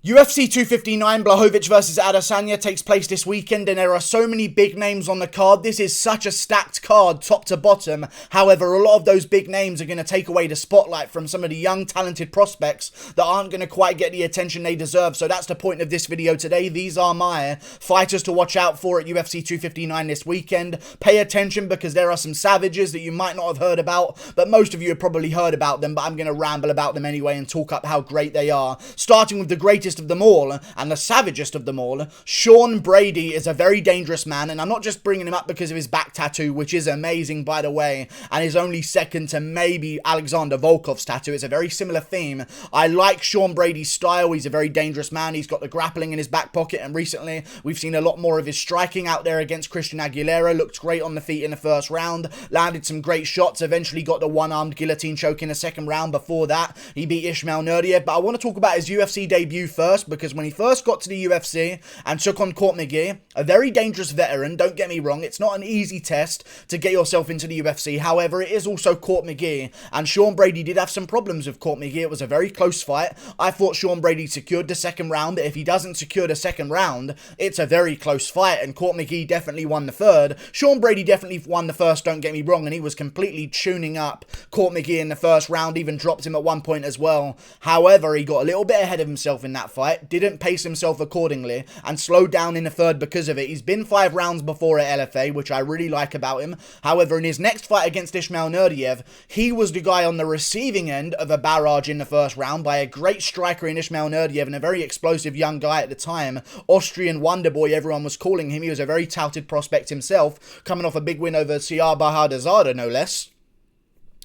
UFC 259, Blachowicz versus Adesanya takes place this weekend, and there are so many big names on the card. This is such a stacked card, top to bottom. However, a lot of those big names are going to take away the spotlight from some of the young, talented prospects that aren't going to quite get the attention they deserve. So that's the point of this video today. These are my fighters to watch out for at UFC 259 this weekend. Pay attention because there are some savages that you might not have heard about, but most of you have probably heard about them, but I'm going to ramble about them anyway and talk up how great they are. Starting with the greatest of them all, and the savagest of them all, Sean Brady is a very dangerous man, and I'm not just bringing him up because of his back tattoo, which is amazing by the way, and is only second to maybe Alexander Volkov's tattoo. It's a very similar theme. I like Sean Brady's style. He's a very dangerous man. He's got the grappling in his back pocket, and recently we've seen a lot more of his striking out there against Christian Aguilera. Looked great on the feet in the first round, landed some great shots, eventually got the one-armed guillotine choke in the second round. Before that, he beat Ismail Nurdiev. But I want to talk about his UFC debut first, because when he first got to the UFC and took on Court McGee, a very dangerous veteran, don't get me wrong, it's not an easy test to get yourself into the UFC. However, it is also Court McGee, and Sean Brady did have some problems with Court McGee. It was a very close fight. I thought Sean Brady secured the second round, but if he doesn't secure the second round, it's a very close fight, and Court McGee definitely won the third. Sean Brady definitely won the first, don't get me wrong, and he was completely tuning up Court McGee in the first round, even dropped him at one point as well. However, he got a little bit ahead of himself in that fight, didn't pace himself accordingly, and slowed down in the third because of it. He's been 5 rounds before at LFA, which I really like about him. However, in his next fight against Ismail Nurdiev, he was the guy on the receiving end of a barrage in the first round by a great striker in Ismail Nurdiev and a very explosive young guy at the time, Austrian Wonder Boy, everyone was calling him. He was a very touted prospect himself, coming off a big win over Siar Bahadazada, no less.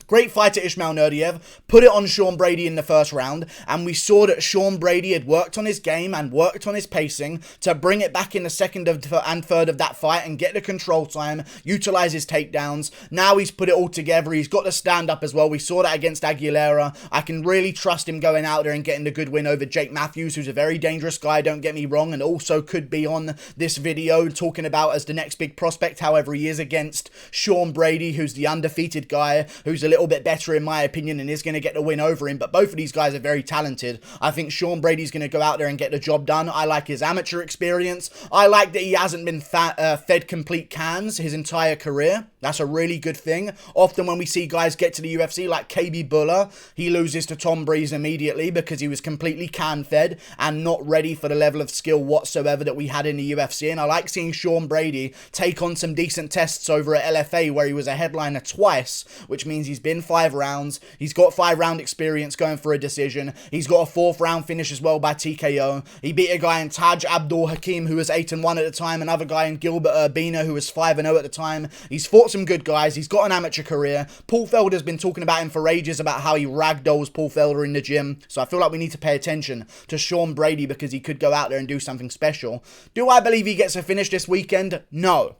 Great fighter Ismail Nurdiev, put it on Sean Brady in the first round, and we saw that Sean Brady had worked on his game and worked on his pacing to bring it back in the second and third of that fight and get the control time, utilize his takedowns. Now he's put it all together. He's got the stand-up as well. We saw that against Aguilera. I can really trust him going out there and getting the good win over Jake Matthews, who's a very dangerous guy, don't get me wrong, and also could be on this video talking about as the next big prospect. However, he is against Sean Brady, who's the undefeated guy, who's a little bit better in my opinion and is going to get the win over him. But both of these guys are very talented. I think Sean Brady's going to go out there and get the job done. I like his amateur experience. I like that he hasn't been fed complete cans his entire career. That's a really good thing. Often when we see guys get to the UFC like KB Buller, he loses to Tom Breeze immediately because he was completely can-fed and not ready for the level of skill whatsoever that we had in the UFC. And I like seeing Sean Brady take on some decent tests over at LFA where he was a headliner twice, which means he's been 5 rounds. He's got 5-round experience going for a decision. He's got a 4th round finish as well by TKO. He beat a guy in Taj Abdul Hakim who was 8-1 at the time, another guy in Gilbert Urbina who was 5-0 at the time. He's fought some good guys. He's got an amateur career. Paul Felder's been talking about him for ages, about how he ragdolls Paul Felder in the gym. So I feel like we need to pay attention to Sean Brady because he could go out there and do something special. Do I believe he gets a finish this weekend? No.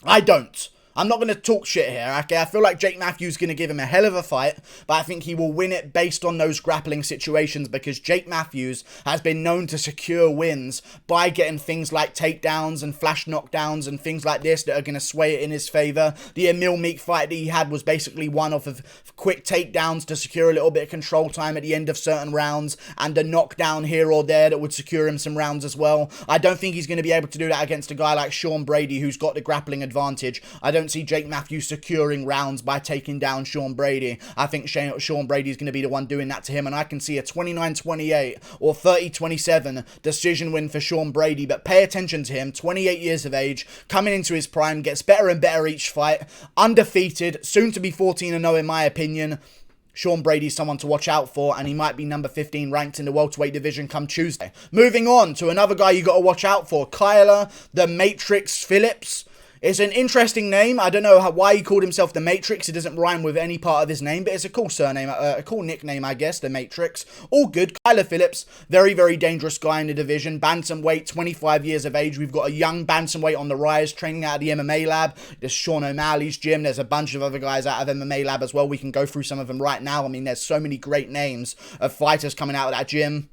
I don't. I'm not going to talk shit here, okay? I feel like Jake Matthews is going to give him a hell of a fight, but I think he will win it based on those grappling situations because Jake Matthews has been known to secure wins by getting things like takedowns and flash knockdowns and things like this that are going to sway it in his favor. The Emil Meek fight that he had was basically one off of quick takedowns to secure a little bit of control time at the end of certain rounds and a knockdown here or there that would secure him some rounds as well. I don't think he's going to be able to do that against a guy like Sean Brady who's got the grappling advantage. I don't see Jake Matthews securing rounds by taking down Sean Brady. I think Sean Brady is going to be the one doing that to him, and I can see a 29-28 or 30-27 decision win for Sean Brady. But pay attention to him, 28 years of age, coming into his prime, gets better and better each fight, undefeated, soon to be 14-0 in my opinion. Sean Brady's someone to watch out for, and he might be number 15 ranked in the welterweight division come Tuesday. Moving on to another guy you got to watch out for, Kyler the Matrix Phillips. It's an interesting name. I don't know why he called himself the Matrix. It doesn't rhyme with any part of his name, but it's a cool surname, a cool nickname, I guess, the Matrix. All good. Kyler Phillips, very, very dangerous guy in the division. Bantamweight, 25 years of age. We've got a young bantamweight on the rise, training out of the MMA lab. There's Sean O'Malley's gym. There's a bunch of other guys out of MMA lab as well. We can go through some of them right now. I mean, there's so many great names of fighters coming out of that gym.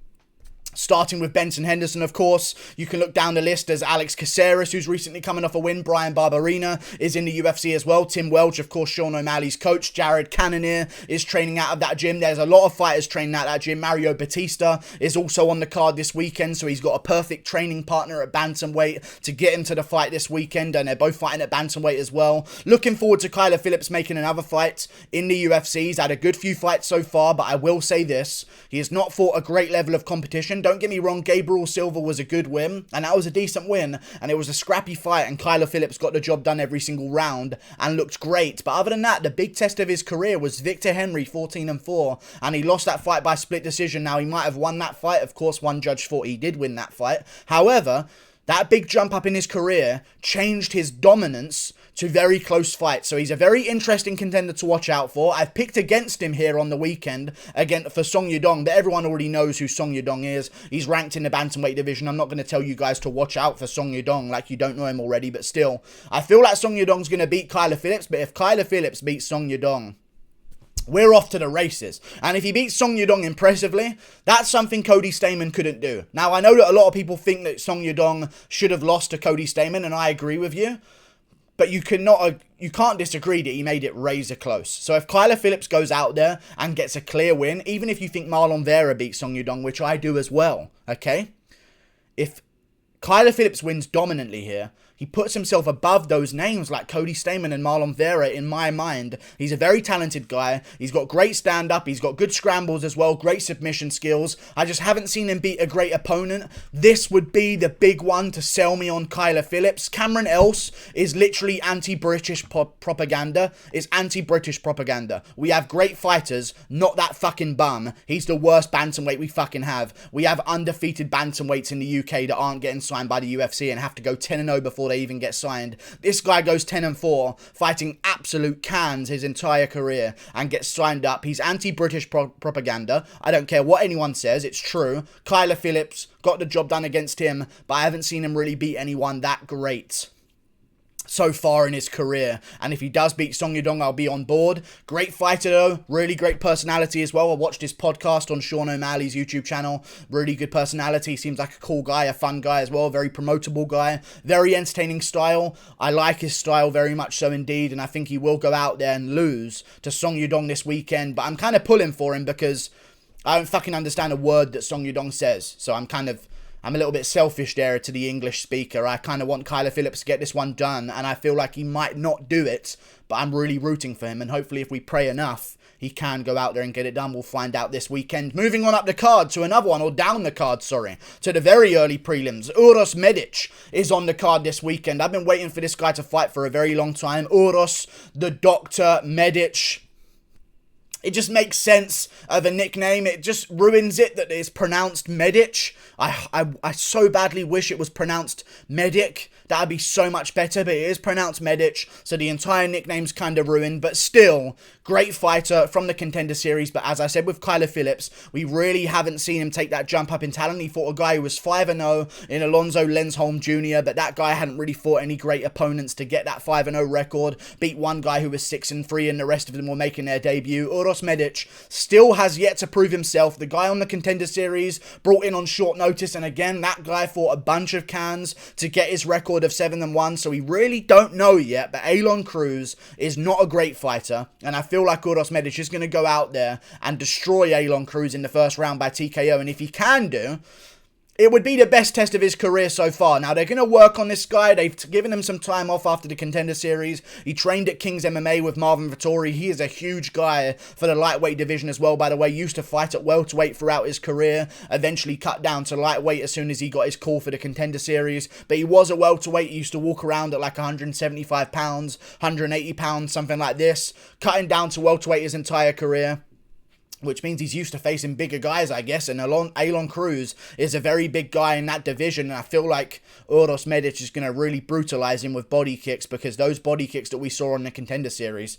Starting with Benson Henderson, of course. You can look down the list. There's Alex Caceres, who's recently coming off a win. Brian Barberina is in the UFC as well. Tim Welch, of course, Sean O'Malley's coach. Jared Cannonier is training out of that gym. There's a lot of fighters training out of that gym. Mario Batista is also on the card this weekend, so he's got a perfect training partner at bantamweight to get him to the fight this weekend, and they're both fighting at bantamweight as well. Looking forward to Kyler Phillips making another fight in the UFC. He's had a good few fights so far, but I will say this. He has not fought a great level of competition. Don't get me wrong, Gabriel Silva was a good win, and that was a decent win, and it was a scrappy fight, and Kyler Phillips got the job done every single round and looked great. But other than that, the big test of his career was Victor Henry, 14-4, and he lost that fight by split decision. Now, he might have won that fight. Of course, one judge thought he did win that fight. However, that big jump up in his career changed his dominance to very close fights. So he's a very interesting contender to watch out for. I've picked against him here on the weekend again for Song Yadong, but everyone already knows who Song Yadong is. He's ranked in the bantamweight division. I'm not going to tell you guys to watch out for Song Yadong like you don't know him already, but still, I feel like Song Yadong's going to beat Kyler Phillips, but if Kyler Phillips beats Song Yadong, we're off to the races. And if he beats Song Yadong impressively, that's something Cody Stamann couldn't do. Now, I know that a lot of people think that Song Yadong should have lost to Cody Stamann, and I agree with you. But you can't disagree that he made it razor close. So if Kyler Phillips goes out there and gets a clear win, even if you think Marlon Vera beats Song Yadong, which I do as well, okay? If Kyler Phillips wins dominantly here, he puts himself above those names like Cody Stamann and Marlon Vera in my mind. He's a very talented guy. He's got great stand-up. He's got good scrambles as well. Great submission skills. I just haven't seen him beat a great opponent. This would be the big one to sell me on Kyler Phillips. Cameron Else is literally anti-British propaganda. It's anti-British propaganda. We have great fighters, not that fucking bum. He's the worst bantamweight we fucking have. We have undefeated bantamweights in the UK that aren't getting signed by the UFC and have to go 10-0 before they even get signed. This guy goes 10-4, fighting absolute cans his entire career and gets signed up. He's anti-British propaganda. I don't care what anyone says, it's true. Kyler Phillips got the job done against him, but I haven't seen him really beat anyone that great so far in his career. And if he does beat Song Yadong, I'll be on board. Great fighter though, really great personality as well. I watched his podcast on Sean O'Malley's YouTube channel. Really good personality, seems like a cool guy, a fun guy as well, very promotable guy, very entertaining style. I like his style very much so indeed, and I think he will go out there and lose to Song Yadong this weekend, but I'm kind of pulling for him because I don't fucking understand a word that Song Yadong says, so I'm a little bit selfish there to the English speaker. I kind of want Kyler Phillips to get this one done, and I feel like he might not do it, but I'm really rooting for him, and hopefully if we pray enough, he can go out there and get it done. We'll find out this weekend. Moving on up the card to another one, or down the card, sorry, to the very early prelims. Uros Medic is on the card this weekend. I've been waiting for this guy to fight for a very long time. Uros, the Doctor Medic. It just makes sense of a nickname. It just ruins it that it's pronounced Medic. I so badly wish it was pronounced Medic. That would be so much better, but it is pronounced Medic, so the entire nickname's kind of ruined. But still, great fighter from the Contender Series. But as I said with Kyler Phillips, we really haven't seen him take that jump up in talent. He fought a guy who was 5-0 in Alonzo Lensholm Jr., but that guy hadn't really fought any great opponents to get that 5-0 record. Beat one guy who was 6-3, and the rest of them were making their debut. Uros Medic still has yet to prove himself. The guy on the Contender Series brought in on short notice, and again, that guy fought a bunch of cans to get his record of 7-1, so we really don't know yet, but Elon Cruz is not a great fighter, and I feel like Uros Medic is going to go out there and destroy Elon Cruz in the first round by TKO, and if he can do, it would be the best test of his career so far. Now, they're going to work on this guy. They've given him some time off after the Contender Series. He trained at King's MMA with Marvin Vettori. He is a huge guy for the lightweight division as well, by the way. Used to fight at welterweight throughout his career. Eventually cut down to lightweight as soon as he got his call for the Contender Series. But he was a welterweight. He used to walk around at like 175 pounds, 180 pounds, something like this. Cutting down to welterweight his entire career, which means he's used to facing bigger guys, I guess, and Elon Cruz is a very big guy in that division, and I feel like Uros Medic is going to really brutalize him with body kicks, because those body kicks that we saw on the Contender Series,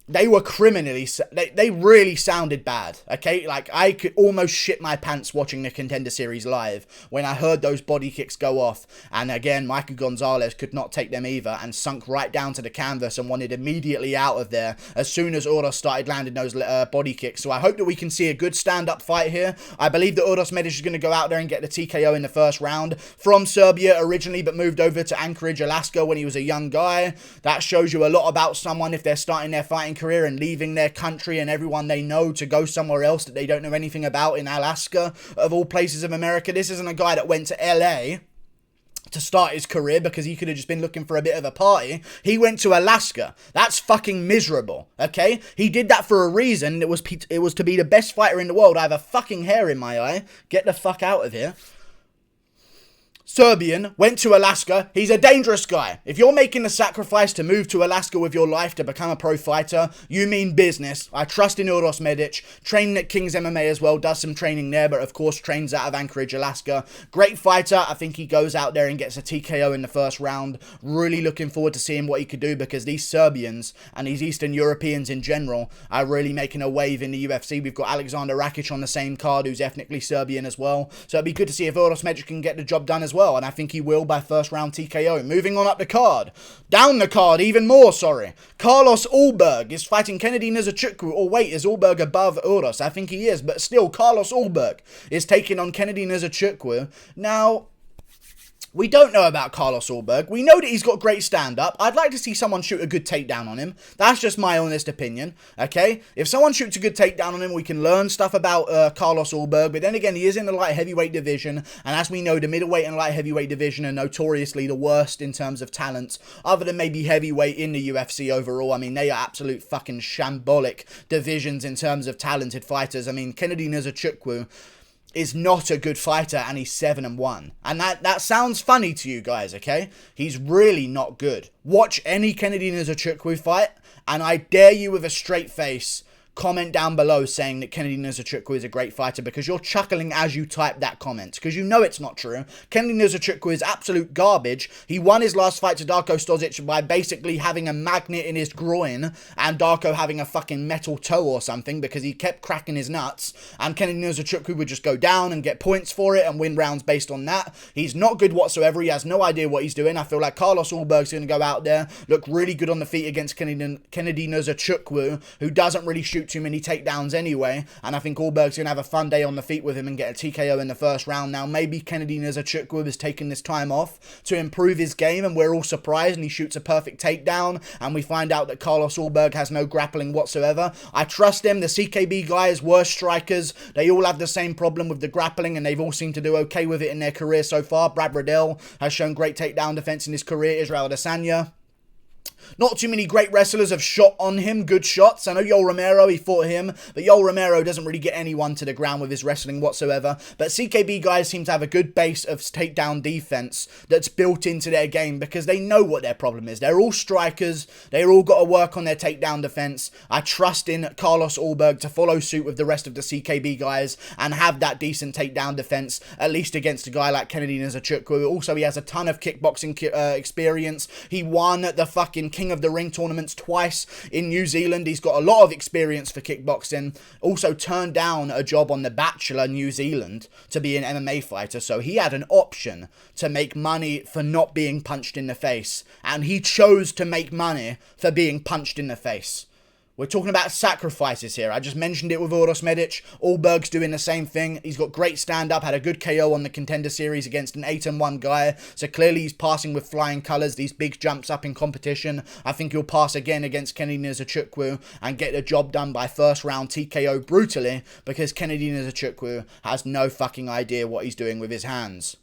they were criminally, they really sounded bad, okay? Like, I could almost shit my pants watching the Contender Series live when I heard those body kicks go off. And again, Michael Gonzalez could not take them either and sunk right down to the canvas and wanted immediately out of there as soon as Uros started landing those body kicks. So I hope that we can see a good stand-up fight here. I believe that Uros Medic is going to go out there and get the TKO in the first round. From Serbia originally, but moved over to Anchorage, Alaska when he was a young guy. That shows you a lot about someone if they're starting their fighting career and leaving their country and everyone they know to go somewhere else that they don't know anything about in Alaska, of all places of America. This isn't a guy that went to LA to start his career because he could have just been looking for a bit of a party. He went to Alaska. That's fucking miserable, okay? He did that for a reason. It was to be the best fighter in the world. I have a fucking hair in my eye. Get the fuck out of here. Serbian, went to Alaska. He's a dangerous guy. If you're making the sacrifice to move to Alaska with your life to become a pro fighter, you mean business. I trust in Uros Medic. Training at King's MMA as well. Does some training there, but of course trains out of Anchorage, Alaska. Great fighter. I think he goes out there and gets a TKO in the first round. Really looking forward to seeing what he could do because these Serbians and these Eastern Europeans in general are really making a wave in the UFC. We've got Alexander Rakic on the same card who's ethnically Serbian as well. So it'd be good to see if Uros Medic can get the job done as well. And I think he will by first round TKO. Moving on up the card. Down the card, even more, sorry. Carlos Ulberg is fighting Kennedy Nzechukwu. Or wait, is Ulberg above Uros? I think he is, but still, Carlos Ulberg is taking on Kennedy Nzechukwu. Now, we don't know about Carlos Ulberg. We know that he's got great stand-up. I'd like to see someone shoot a good takedown on him. That's just my honest opinion, okay? If someone shoots a good takedown on him, we can learn stuff about Carlos Ulberg. But then again, he is in the light heavyweight division. And as we know, the middleweight and light heavyweight division are notoriously the worst in terms of talent. Other than maybe heavyweight in the UFC overall. I mean, they are absolute fucking shambolic divisions in terms of talented fighters. I mean, Kennedy Nzechukwu is not a good fighter and he's 7-1. And that sounds funny to you guys, okay? He's really not good. Watch any Kennedy Nzechukwu fight and I dare you with a straight face comment down below saying that Kennedy Nzechukwu is a great fighter because you're chuckling as you type that comment because you know it's not true. Kennedy Nzechukwu is absolute garbage. He won his last fight to Darko Stosic by basically having a magnet in his groin and Darko having a fucking metal toe or something because he kept cracking his nuts and Kennedy Nzechukwu would just go down and get points for it and win rounds based on that. He's not good whatsoever. He has no idea what he's doing. I feel like Carlos Ulberg's going to go out there, look really good on the feet against Kennedy Nzechukwu, who doesn't really shoot too many takedowns anyway, and I think Ulberg's going to have a fun day on the feet with him and get a TKO in the first round. Now, maybe Kennedy Nzechukwu has taken this time off to improve his game, and we're all surprised, and he shoots a perfect takedown, and we find out that Carlos Ulberg has no grappling whatsoever. I trust him. The CKB guys, worst strikers, they all have the same problem with the grappling, and they've all seemed to do okay with it in their career so far. Brad Riddell has shown great takedown defense in his career. Israel Adesanya, not too many great wrestlers have shot on him, good shots. I know Yoel Romero, he fought him, but Yoel Romero doesn't really get anyone to the ground with his wrestling whatsoever. But CKB guys seem to have a good base of takedown defense that's built into their game because they know what their problem is. They're all strikers. They're all got to work on their takedown defense. I trust in Carlos Ulberg to follow suit with the rest of the CKB guys and have that decent takedown defense, at least against a guy like Kennedy Nzechukwu. Also, he has a ton of kickboxing experience. He won the fucking King of the Ring tournaments twice in New Zealand. He's got a lot of experience for kickboxing. Also turned down a job on The Bachelor New Zealand to be an MMA fighter. So he had an option to make money for not being punched in the face. And he chose to make money for being punched in the face. We're talking about sacrifices here. I just mentioned it with Uros Medic. Ulberg's doing the same thing. He's got great stand-up, had a good KO on the Contender Series against an 8-1 guy. So clearly he's passing with flying colours, these big jumps up in competition. I think he'll pass again against Kennedy Nzechukwu and get the job done by first round TKO brutally because Kennedy Nzechukwu has no fucking idea what he's doing with his hands.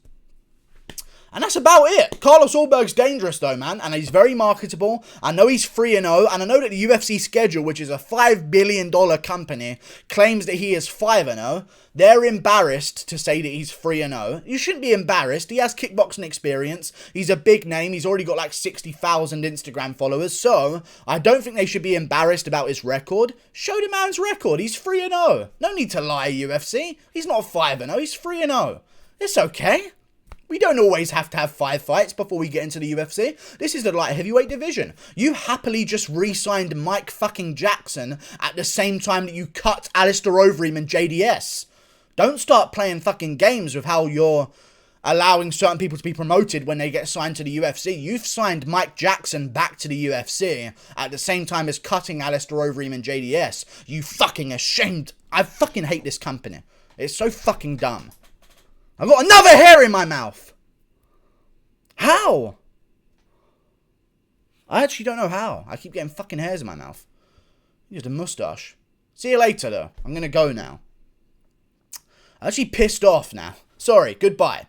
And that's about it. Carlos Ulberg's dangerous though, man. And he's very marketable. I know he's 3-0. And I know that the UFC schedule, which is a $5 billion company, claims that he is 5-0. They're embarrassed to say that he's 3-0. You shouldn't be embarrassed. He has kickboxing experience. He's a big name. He's already got like 60,000 Instagram followers. So I don't think they should be embarrassed about his record. Show the man's record. He's 3-0. No need to lie, UFC. He's not 5-0. He's 3-0. It's okay. We don't always have to have 5 fights before we get into the UFC. This is the light heavyweight division. You happily just re-signed Mike fucking Jackson at the same time that you cut Alistair Overeem and JDS. Don't start playing fucking games with how you're allowing certain people to be promoted when they get signed to the UFC. You've signed Mike Jackson back to the UFC at the same time as cutting Alistair Overeem and JDS. You fucking ashamed. I fucking hate this company. It's so fucking dumb. I've got another hair in my mouth. How? I actually don't know how. I keep getting fucking hairs in my mouth. Just a moustache. See you later, though. I'm going to go now. I'm actually pissed off now. Sorry, goodbye.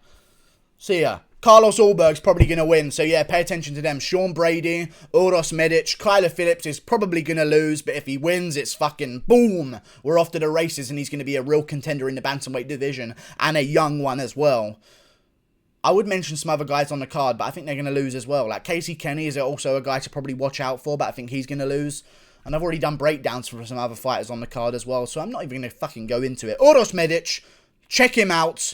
See ya. Carlos Ulberg's probably going to win, so yeah, pay attention to them. Sean Brady, Uros Medic, Phillips is probably going to lose, but if he wins, it's fucking boom. We're off to the races, and he's going to be a real contender in the bantamweight division, and a young one as well. I would mention some other guys on the card, but I think they're going to lose as well. Like, Casey Kenny is also a guy to probably watch out for, but I think he's going to lose. And I've already done breakdowns for some other fighters on the card as well, so I'm not even going to fucking go into it. Uros Medic, check him out.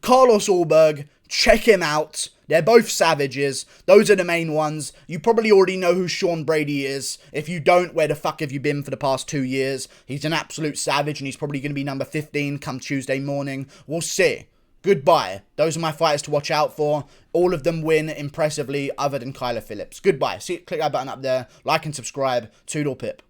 Carlos Ulberg, check him out. They're both savages. Those are the main ones. You probably already know who Sean Brady is. If you don't, where the fuck have you been for the past 2 years? He's an absolute savage, and he's probably going to be number 15 come Tuesday morning. We'll see. Goodbye. Those are my fighters to watch out for. All of them win impressively, other than Phillips. Goodbye. See, click that button up there. Like and subscribe. Toodle pip.